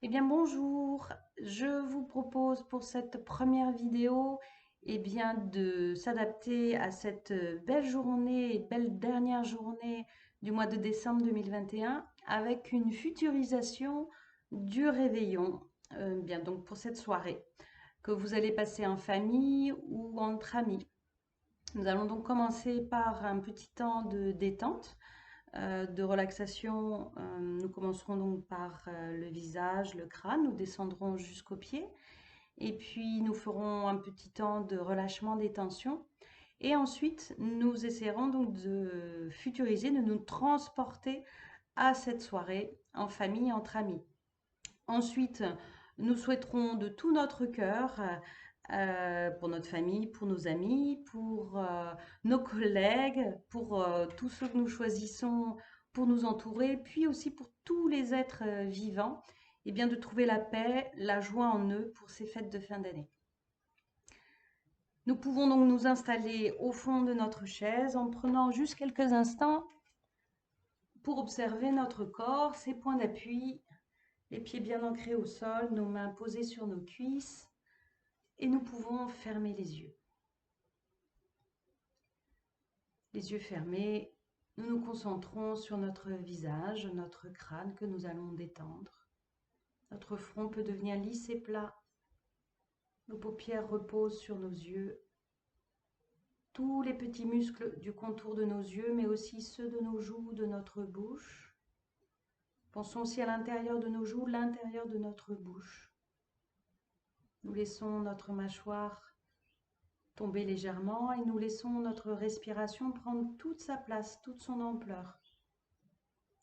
Eh bien bonjour, je vous propose pour cette première vidéo de s'adapter à cette belle journée et belle dernière journée du mois de décembre 2021 avec une futurisation du réveillon. Donc pour cette soirée que vous allez passer en famille ou entre amis. Nous allons donc commencer par un petit temps de détente de relaxation. Nous commencerons donc par le visage, le crâne, nous descendrons jusqu'aux pieds et puis nous ferons un petit temps de relâchement des tensions et ensuite nous essaierons donc de futuriser, de nous transporter à cette soirée en famille, entre amis. Ensuite, nous souhaiterons de tout notre cœur pour notre famille, pour nos amis, pour nos collègues, pour tous ceux que nous choisissons pour nous entourer, puis aussi pour tous les êtres vivants, et bien de trouver la paix, la joie en eux pour ces fêtes de fin d'année. Nous pouvons donc nous installer au fond de notre chaise en prenant juste quelques instants pour observer notre corps, ses points d'appui, les pieds bien ancrés au sol, nos mains posées sur nos cuisses, et nous pouvons fermer les yeux. Les yeux fermés, nous nous concentrons sur notre visage, notre crâne que nous allons détendre. Notre front peut devenir lisse et plat. Nos paupières reposent sur nos yeux. Tous les petits muscles du contour de nos yeux, mais aussi ceux de nos joues, de notre bouche. Pensons aussi à l'intérieur de nos joues, l'intérieur de notre bouche. Nous laissons notre mâchoire tomber légèrement et nous laissons notre respiration prendre toute sa place, toute son ampleur,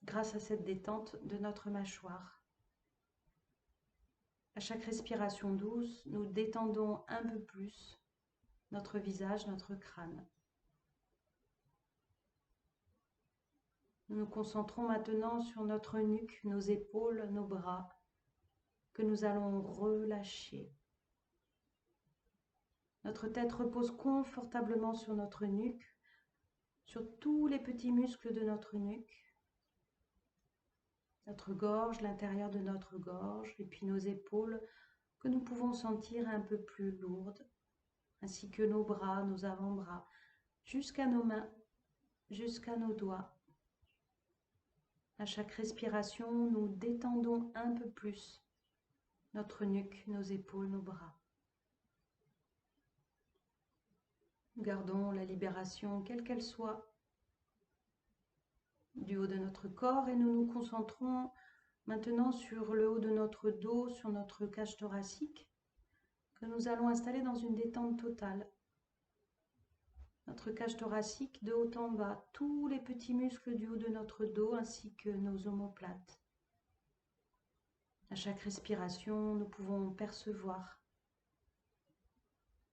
grâce à cette détente de notre mâchoire. À chaque respiration douce, nous détendons un peu plus notre visage, notre crâne. Nous nous concentrons maintenant sur notre nuque, nos épaules, nos bras, que nous allons relâcher. Notre tête repose confortablement sur notre nuque, sur tous les petits muscles de notre nuque, notre gorge, l'intérieur de notre gorge, et puis nos épaules que nous pouvons sentir un peu plus lourdes, ainsi que nos bras, nos avant-bras, jusqu'à nos mains, jusqu'à nos doigts. À chaque respiration, nous détendons un peu plus notre nuque, nos épaules, nos bras. Nous gardons la libération, quelle qu'elle soit, du haut de notre corps et nous nous concentrons maintenant sur le haut de notre dos, sur notre cage thoracique, que nous allons installer dans une détente totale. Notre cage thoracique de haut en bas, tous les petits muscles du haut de notre dos ainsi que nos omoplates. À chaque respiration, nous pouvons percevoir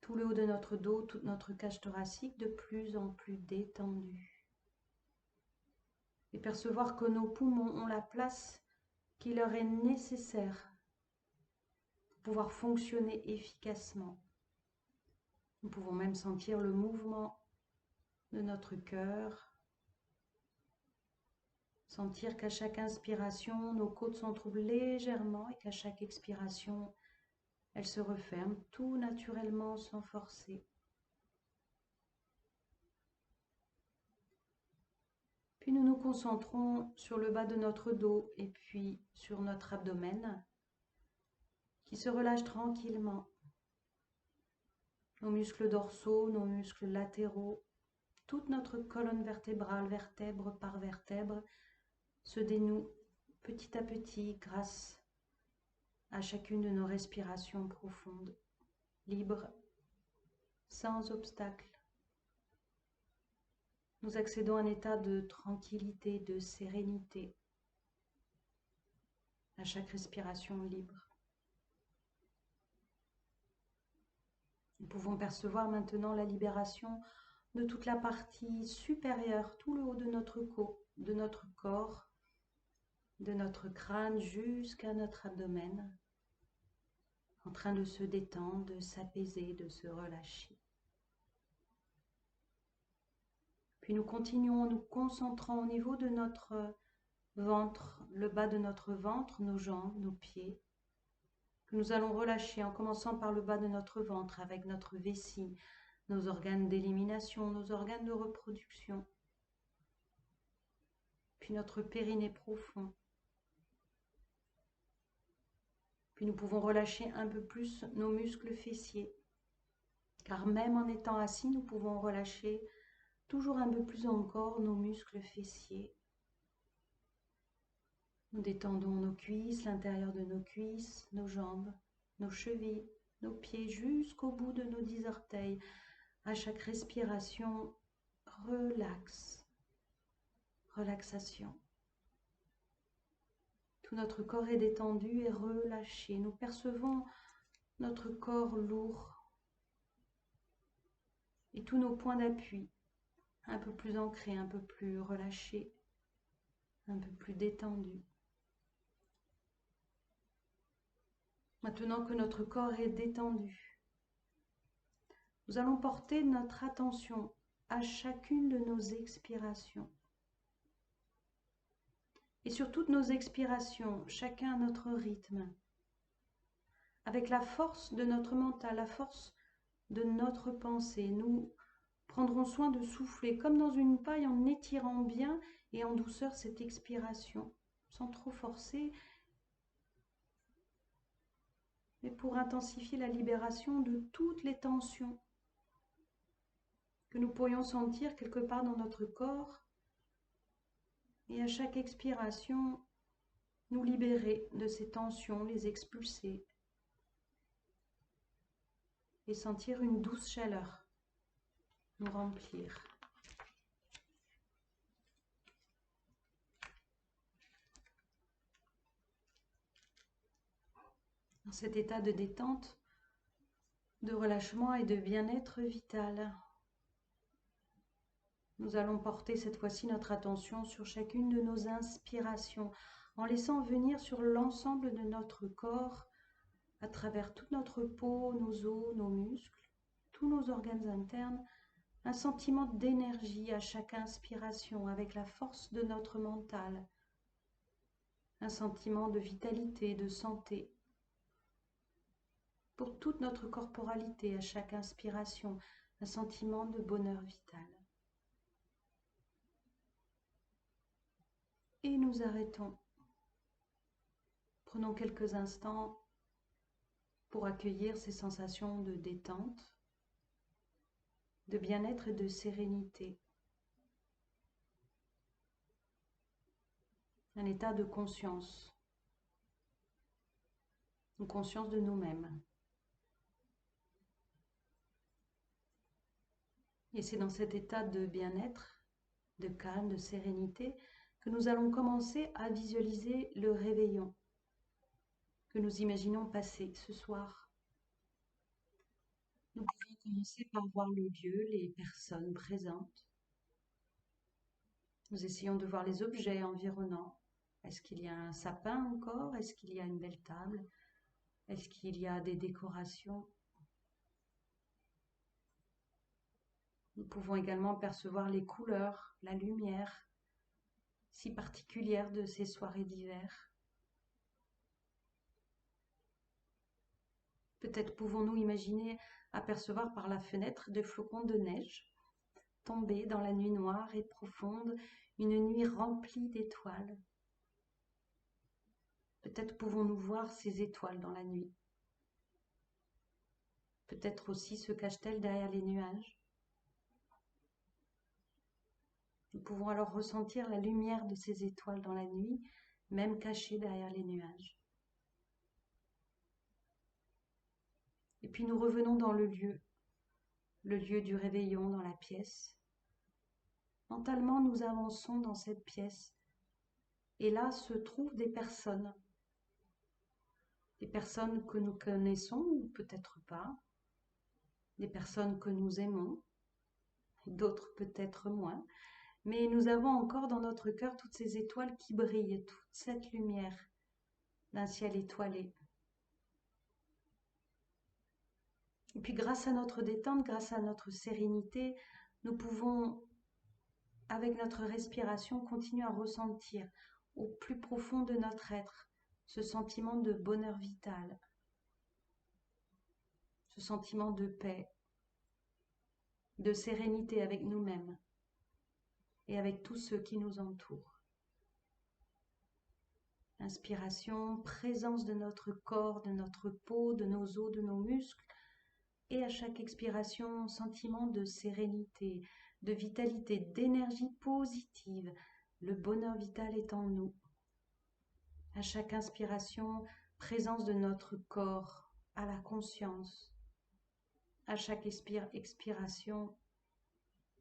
tout le haut de notre dos, toute notre cage thoracique de plus en plus détendue. Et percevoir que nos poumons ont la place qui leur est nécessaire pour pouvoir fonctionner efficacement. Nous pouvons même sentir le mouvement de notre cœur, sentir qu'à chaque inspiration, nos côtes s'entrouvrent légèrement et qu'à chaque expiration, elles se referment tout naturellement sans forcer. Puis nous nous concentrons sur le bas de notre dos et puis sur notre abdomen qui se relâche tranquillement. Nos muscles dorsaux, nos muscles latéraux, toute notre colonne vertébrale, vertèbre par vertèbre, se dénoue petit à petit grâce à chacune de nos respirations profondes, libres, sans obstacle. Nous accédons à un état de tranquillité, de sérénité, à chaque respiration libre. Nous pouvons percevoir maintenant la libération de toute la partie supérieure, tout le haut de notre corps, de notre crâne jusqu'à notre abdomen, en train de se détendre, de s'apaiser, de se relâcher. Puis nous continuons en nous concentrant au niveau de notre ventre, le bas de notre ventre, nos jambes, nos pieds, que nous allons relâcher en commençant par le bas de notre ventre avec notre vessie, nos organes d'élimination, nos organes de reproduction, puis notre périnée profond. Puis nous pouvons relâcher un peu plus nos muscles fessiers, car même en étant assis, nous pouvons relâcher toujours un peu plus encore nos muscles fessiers. Nous détendons nos cuisses, l'intérieur de nos cuisses, nos jambes, nos chevilles, nos pieds jusqu'au bout de nos 10 orteils. À chaque respiration, relaxe, relaxation. Tout notre corps est détendu et relâché. Nous percevons notre corps lourd et tous nos points d'appui un peu plus ancrés, un peu plus relâchés, un peu plus détendus. Maintenant que notre corps est détendu, nous allons porter notre attention à chacune de nos expirations. Et sur toutes nos expirations, chacun à notre rythme, avec la force de notre mental, la force de notre pensée, nous prendrons soin de souffler comme dans une paille en étirant bien et en douceur cette expiration, sans trop forcer, mais pour intensifier la libération de toutes les tensions que nous pourrions sentir quelque part dans notre corps. Et à chaque expiration, nous libérer de ces tensions, les expulser et sentir une douce chaleur nous remplir. Dans cet état de détente, de relâchement et de bien-être vital, nous allons porter cette fois-ci notre attention sur chacune de nos inspirations, en laissant venir sur l'ensemble de notre corps, à travers toute notre peau, nos os, nos muscles, tous nos organes internes, un sentiment d'énergie à chaque inspiration avec la force de notre mental, un sentiment de vitalité, de santé. Pour toute notre corporalité à chaque inspiration, un sentiment de bonheur vital. Et nous arrêtons. Prenons quelques instants pour accueillir ces sensations de détente, de bien-être et de sérénité. Un état de conscience, une conscience de nous-mêmes. Et c'est dans cet état de bien-être, de calme, de sérénité, que nous allons commencer à visualiser le réveillon que nous imaginons passer ce soir. Nous pouvons commencer par voir le lieu, les personnes présentes. Nous essayons de voir les objets environnants. Est-ce qu'il y a un sapin encore? Est-ce qu'il y a une belle table? Est-ce qu'il y a des décorations? Nous pouvons également percevoir les couleurs, la lumière si particulière de ces soirées d'hiver. Peut-être pouvons-nous imaginer apercevoir par la fenêtre des flocons de neige tomber dans la nuit noire et profonde, une nuit remplie d'étoiles. Peut-être pouvons-nous voir ces étoiles dans la nuit. Peut-être aussi se cachent-elles derrière les nuages. Nous pouvons alors ressentir la lumière de ces étoiles dans la nuit, même cachées derrière les nuages. Et puis nous revenons dans le lieu du réveillon dans la pièce. Mentalement, nous avançons dans cette pièce et là se trouvent des personnes que nous connaissons ou peut-être pas, des personnes que nous aimons, d'autres peut-être moins, mais nous avons encore dans notre cœur toutes ces étoiles qui brillent, toute cette lumière d'un ciel étoilé. Et puis grâce à notre détente, grâce à notre sérénité, nous pouvons, avec notre respiration, continuer à ressentir au plus profond de notre être ce sentiment de bonheur vital, ce sentiment de paix, de sérénité avec nous-mêmes et avec tous ceux qui nous entourent. Inspiration, présence de notre corps, de notre peau, de nos os, de nos muscles. Et à chaque expiration, sentiment de sérénité, de vitalité, d'énergie positive. Le bonheur vital est en nous. À chaque inspiration, présence de notre corps à la conscience. À chaque expiration,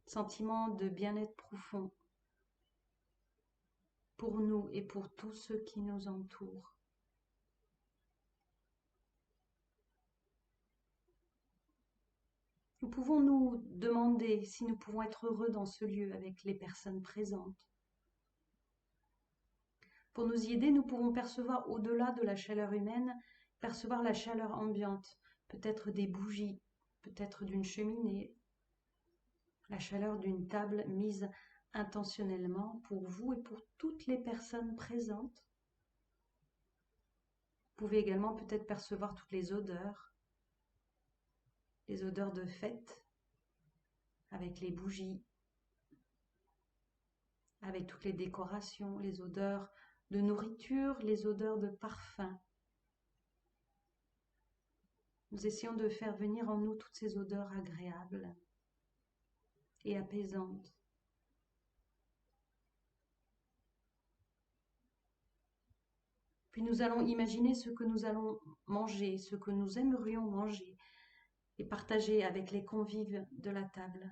sentiment de bien-être profond pour nous et pour tous ceux qui nous entourent. Nous pouvons nous demander si nous pouvons être heureux dans ce lieu avec les personnes présentes. Pour nous y aider, nous pouvons percevoir au-delà de la chaleur humaine, percevoir la chaleur ambiante, peut-être des bougies, peut-être d'une cheminée, la chaleur d'une table mise intentionnellement pour vous et pour toutes les personnes présentes. Vous pouvez également peut-être percevoir toutes les odeurs de fête, avec les bougies, avec toutes les décorations, les odeurs de nourriture, les odeurs de parfum. Nous essayons de faire venir en nous toutes ces odeurs agréables et apaisantes. Puis nous allons imaginer ce que nous allons manger, ce que nous aimerions manger et partager avec les convives de la table.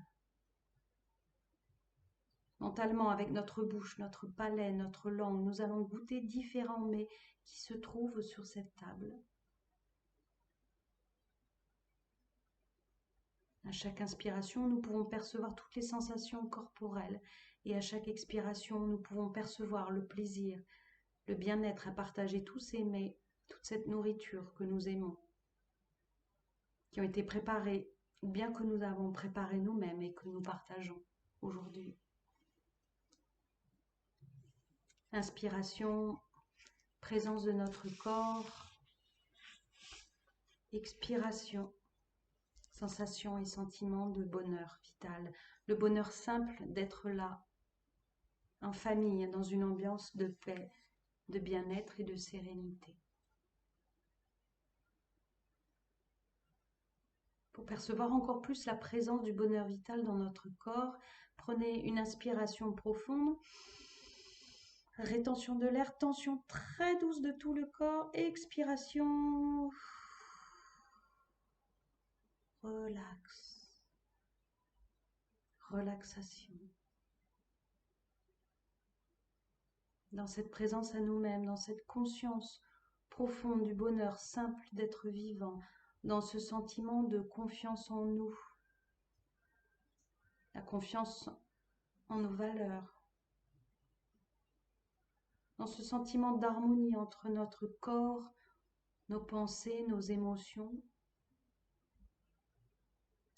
Mentalement, avec notre bouche, notre palais, notre langue, nous allons goûter différents mets qui se trouvent sur cette table. À chaque inspiration, nous pouvons percevoir toutes les sensations corporelles et à chaque expiration, nous pouvons percevoir le plaisir, le bien-être à partager tous ces mets, toute cette nourriture que nous aimons, qui ont été préparés ou bien que nous avons préparé nous-mêmes et que nous partageons aujourd'hui. Inspiration, présence de notre corps. Expiration, sensation et sentiment de bonheur vital. Le bonheur simple d'être là, en famille, dans une ambiance de paix, de bien-être et de sérénité. Pour percevoir encore plus la présence du bonheur vital dans notre corps, prenez une inspiration profonde, rétention de l'air, tension très douce de tout le corps, expiration, relax, relaxation. Dans cette présence à nous-mêmes, dans cette conscience profonde du bonheur simple d'être vivant, dans ce sentiment de confiance en nous, la confiance en nos valeurs, dans ce sentiment d'harmonie entre notre corps, nos pensées, nos émotions,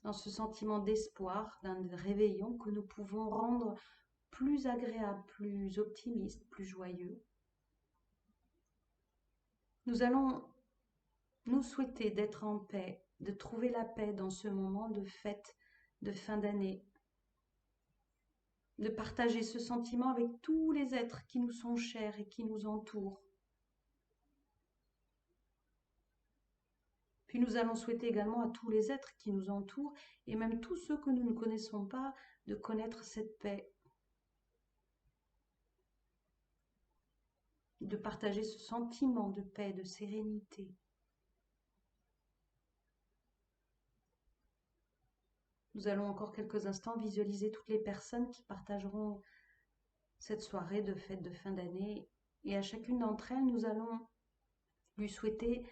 dans ce sentiment d'espoir, d'un réveillon que nous pouvons rendre plus agréable, plus optimiste, plus joyeux. Nous allons nous souhaiter d'être en paix, de trouver la paix dans ce moment de fête, de fin d'année, de partager ce sentiment avec tous les êtres qui nous sont chers et qui nous entourent. Puis nous allons souhaiter également à tous les êtres qui nous entourent, et même tous ceux que nous ne connaissons pas, de connaître cette paix, de partager ce sentiment de paix, de sérénité. Nous allons encore quelques instants visualiser toutes les personnes qui partageront cette soirée de fête de fin d'année, et à chacune d'entre elles, nous allons lui souhaiter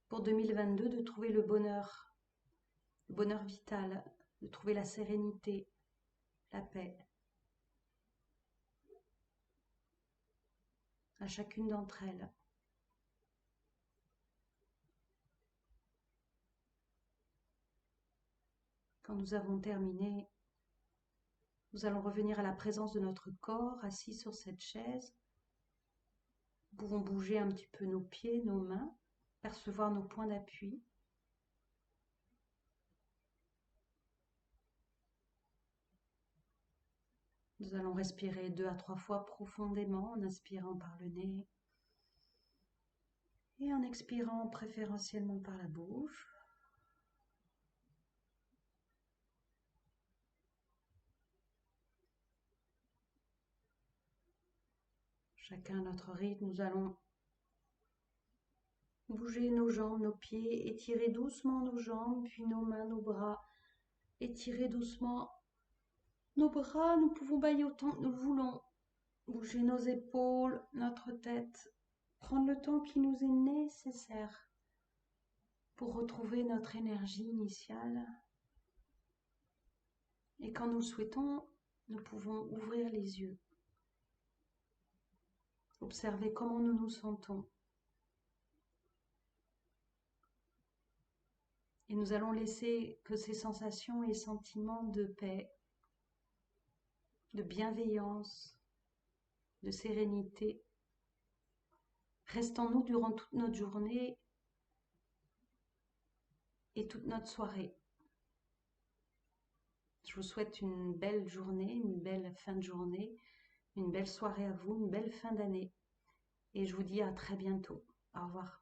pour 2022 de trouver le bonheur vital, de trouver la sérénité, la paix. À chacune d'entre elles. Quand nous avons terminé, nous allons revenir à la présence de notre corps assis sur cette chaise. Nous pouvons bouger un petit peu nos pieds, nos mains, percevoir nos points d'appui. Nous allons respirer 2 à 3 fois profondément en inspirant par le nez et en expirant préférentiellement par la bouche. Chacun à notre rythme, nous allons bouger nos jambes, nos pieds, étirer doucement nos jambes, puis nos mains, nos bras. Étirer doucement nos bras, nous pouvons bailler autant que nous voulons. Bouger nos épaules, notre tête. Prendre le temps qui nous est nécessaire pour retrouver notre énergie initiale. Et quand nous le souhaitons, nous pouvons ouvrir les yeux. Observer comment nous nous sentons. Et nous allons laisser que ces sensations et sentiments de paix, de bienveillance, de sérénité restent en nous durant toute notre journée et toute notre soirée. Je vous souhaite une belle journée, une belle fin de journée, une belle soirée à vous, une belle fin d'année. Et je vous dis à très bientôt. Au revoir.